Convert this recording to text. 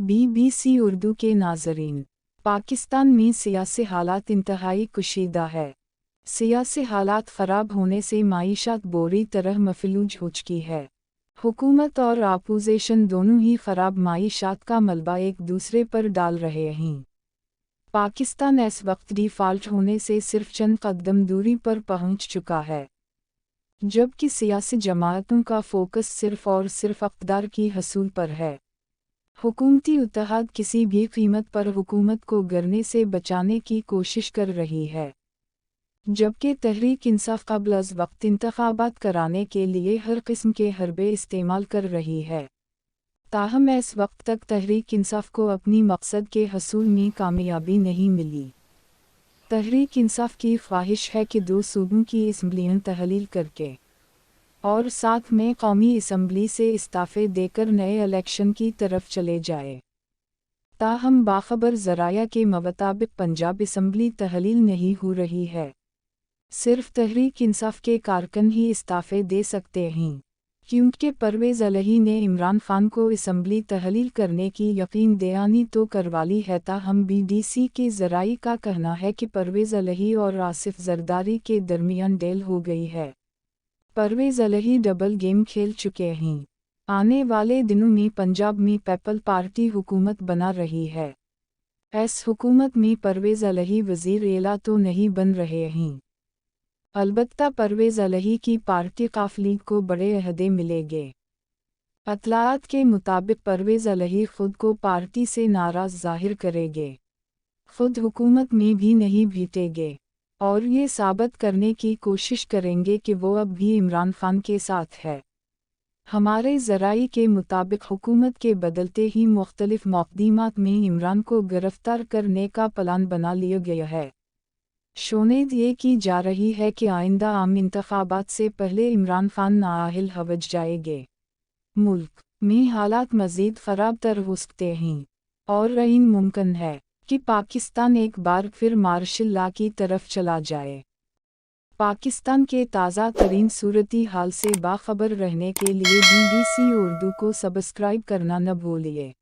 BBC Urdu के नाज़रीन, पाकिस्तान में सियासी हालात इंतहाई कशीदा है। सियासी हालात ख़राब होने से माईशत बुरी तरह मफलूज हो चुकी है। हुकूमत और अपोजिशन दोनों ही ख़राब माईशत का मलबा एक दूसरे पर डाल रहे हैं। पाकिस्तान इस वक्त डिफ़ॉल्ट होने से सिर्फ चंद कदम दूरी पर पहुंच चुका है, जबकि सियासी जमातों का फोकस सिर्फ और सिर्फ इक़्तिदार की हसूल पर है। हुकूमती इत्तेहाद किसी भी कीमत पर हुकूमत को गिरने से बचाने की कोशिश कर रही है, जबकि तहरीक इंसाफ क़ब्ल अज़ वक्त इंतख़ाबात कराने के लिए हर किस्म के हरबे इस्तेमाल कर रही है। ताहम इस वक्त तक तहरीक इंसाफ को अपनी मकसद के हसूल में कामयाबी नहीं मिली। तहरीक इंसाफ की ख्वाहिश है कि दो सूबों की असम्बलियाँ तहलील करके और साथ में कौमी असम्बली से इस्तीफ़े देकर नए इलेक्शन की तरफ चले जाए। ताहम बाखबर ज़राया के मुताबिक पंजाब असम्बली तहलील नहीं हो रही है। सिर्फ तहरीक इंसाफ के कारकुन ही इस्तीफ़े दे सकते हैं, क्योंकि परवेज़ अलही ने इमरान खान को असम्बली तहलील करने की यकीन दहानी तो करवा ली है। ताहम BBC के ज़राई का कहना है कि परवेज़ अलही और आसिफ ज़रदारी के दरमियान डील हो गई है। परवेज़ अलही डबल गेम खेल चुके हैं। आने वाले दिनों में पंजाब में पीपल पार्टी हुकूमत बना रही है। इस हुकूमत में परवेज़ अलही वज़ीर एला तो नहीं बन रहे हैं, अलबत्ता परवेज़ अलही की पार्टी काफ लीग को बड़े अहदे मिलेंगे। अतलात के मुताबिक परवेज़ अलही खुद को पार्टी से नाराज़ ज़ाहिर करेंगे, खुद हुकूमत में भी नहीं भीटेंगे और ये साबित करने की कोशिश करेंगे कि वो अब भी इमरान खान के साथ है। हमारे ज़राई के मुताबिक हुकूमत के बदलते ही मुख्तलिफ मक़दमात में इमरान को गिरफ्तार करने का प्लान बना लिया गया है। शोनीद ये की जा रही है कि आइंदा आम इंतख़ाबात से पहले इमरान खान नाअहल हवज जाएंगे। मुल्क में हालात मज़ीद ख़राब तर हो सकते हैं और यकीन मुमकिन है कि पाकिस्तान एक बार फिर मार्शल लॉ की तरफ चला जाए। पाकिस्तान के ताज़ा तरीन सूरती हाल से बाखबर रहने के लिए BBC उर्दू को सब्सक्राइब करना न भूलिए।